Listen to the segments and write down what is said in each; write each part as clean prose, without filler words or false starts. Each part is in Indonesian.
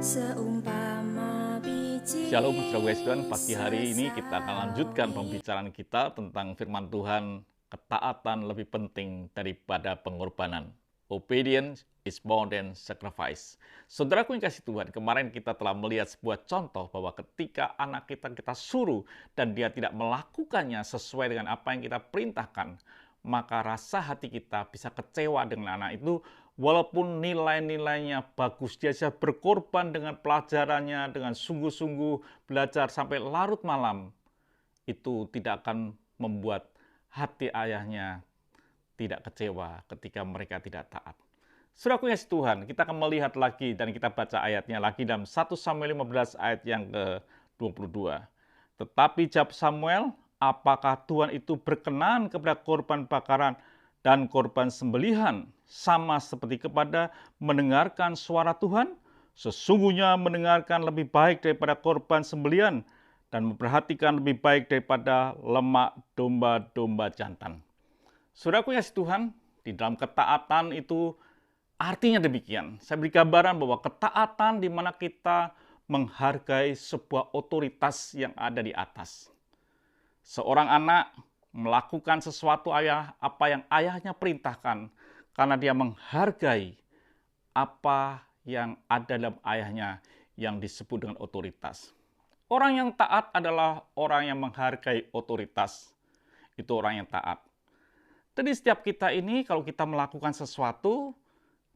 Seumpama biji. Shalom, saudara guys Tuhan. Pagi hari ini kita akan lanjutkan pembicaraan kita tentang firman Tuhan. Ketaatan lebih penting daripada pengorbanan. Obedience is more than sacrifice. Saudaraku yang kasih Tuhan, kemarin kita telah melihat sebuah contoh bahwa ketika anak kita suruh dan dia tidak melakukannya sesuai dengan apa yang kita perintahkan, maka rasa hati kita bisa kecewa dengan anak itu. Walaupun nilai-nilainya bagus, dia bisa berkorban dengan pelajarannya, dengan sungguh-sungguh belajar sampai larut malam, itu tidak akan membuat hati ayahnya tidak kecewa ketika mereka tidak taat. Saudaraku yang Tuhan, kita akan melihat lagi dan kita baca ayatnya lagi dalam 1 Samuel 15 ayat yang ke-22. Tetapi jawab Samuel, apakah Tuhan itu berkenan kepada korban bakaran dan korban sembelihan sama seperti kepada mendengarkan suara Tuhan? Sesungguhnya mendengarkan lebih baik daripada korban sembelihan dan memperhatikan lebih baik daripada lemak domba-domba jantan. Saudaraku yang Tuhan, di dalam ketaatan itu artinya demikian. Saya beri gambaran bahwa ketaatan di mana kita menghargai sebuah otoritas yang ada di atas. Seorang anak melakukan sesuatu apa yang ayahnya perintahkan karena dia menghargai apa yang ada dalam ayahnya yang disebut dengan otoritas. Orang yang taat adalah orang yang menghargai otoritas. Itu orang yang taat. Jadi setiap kita ini kalau kita melakukan sesuatu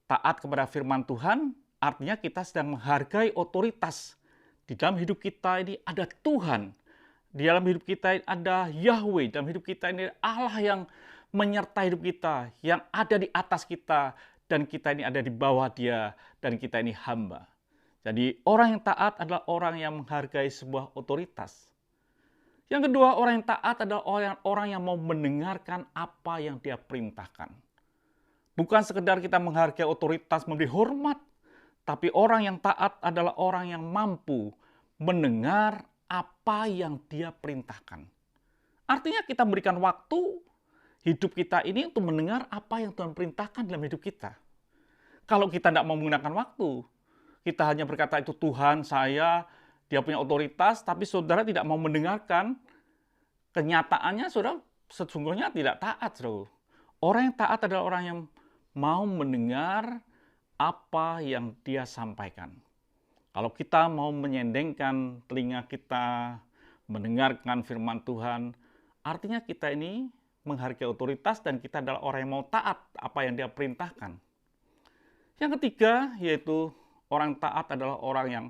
taat kepada firman Tuhan, artinya kita sedang menghargai otoritas. Di dalam hidup kita ini ada Tuhan. Di dalam hidup kita ada Yahweh, dalam hidup kita ini Allah yang menyertai hidup kita, yang ada di atas kita, dan kita ini ada di bawah Dia, dan kita ini hamba. Jadi orang yang taat adalah orang yang menghargai sebuah otoritas. Yang kedua, orang yang taat adalah orang yang mau mendengarkan apa yang Dia perintahkan. Bukan sekedar kita menghargai otoritas, memberi hormat, tapi orang yang taat adalah orang yang mampu mendengar apa yang Dia perintahkan. Artinya kita berikan waktu hidup kita ini untuk mendengar apa yang Tuhan perintahkan dalam hidup kita. Kalau kita tidak mau menggunakan waktu, kita hanya berkata itu Tuhan saya, Dia punya otoritas, tapi saudara tidak mau mendengarkan, kenyataannya saudara sesungguhnya tidak taat. Saudara. Orang yang taat adalah orang yang mau mendengar apa yang Dia sampaikan. Kalau kita mau menyendengkan telinga kita, mendengarkan firman Tuhan, artinya kita ini menghargai otoritas dan kita adalah orang yang mau taat apa yang Dia perintahkan. Yang ketiga, yaitu orang taat adalah orang yang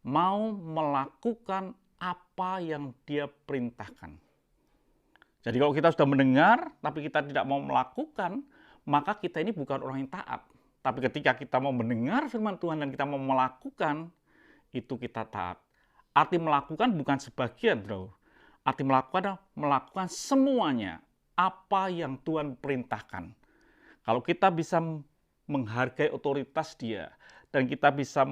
mau melakukan apa yang Dia perintahkan. Jadi kalau kita sudah mendengar, tapi kita tidak mau melakukan, maka kita ini bukan orang yang taat. Tapi ketika kita mau mendengar firman Tuhan dan kita mau melakukan, itu kita taat. Arti melakukan bukan sebagian, bro. Arti melakukan adalah melakukan semuanya apa yang Tuhan perintahkan. Kalau kita bisa menghargai otoritas Dia dan kita bisa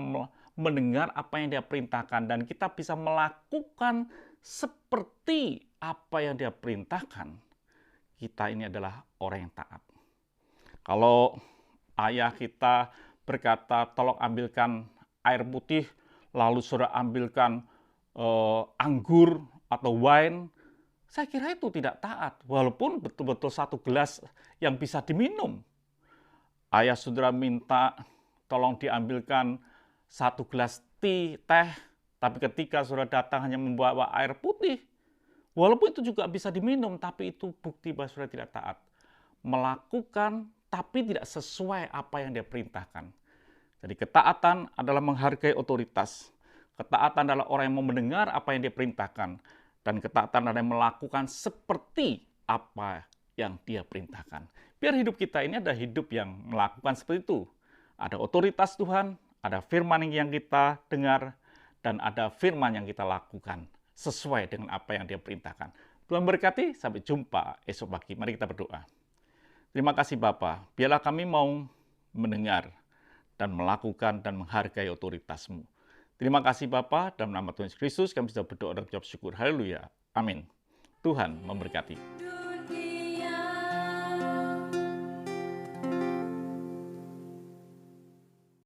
mendengar apa yang Dia perintahkan dan kita bisa melakukan seperti apa yang Dia perintahkan, kita ini adalah orang yang taat. Kalau ayah kita berkata, tolong ambilkan air putih, lalu saudara ambilkan anggur atau wine, saya kira itu tidak taat. Walaupun betul-betul satu gelas yang bisa diminum. Ayah saudara minta tolong diambilkan satu gelas teh, tapi ketika saudara datang hanya membawa air putih, walaupun itu juga bisa diminum, tapi itu bukti bahwa saudara tidak taat. Melakukan tapi tidak sesuai apa yang Dia perintahkan. Jadi ketaatan adalah menghargai otoritas. Ketaatan adalah orang yang mau mendengar apa yang Dia perintahkan. Dan ketaatan adalah yang melakukan seperti apa yang Dia perintahkan. Biar hidup kita ini ada hidup yang melakukan seperti itu. Ada otoritas Tuhan, ada firman yang kita dengar, dan ada firman yang kita lakukan sesuai dengan apa yang Dia perintahkan. Tuhan berkati, sampai jumpa esok pagi. Mari kita berdoa. Terima kasih Bapa, biarlah kami mau mendengar dan melakukan dan menghargai otoritas-Mu. Terima kasih Bapa, dalam nama Tuhan Yesus Kristus kami sudah berdoa dan mengucap syukur. Haleluya. Amin. Tuhan memberkati.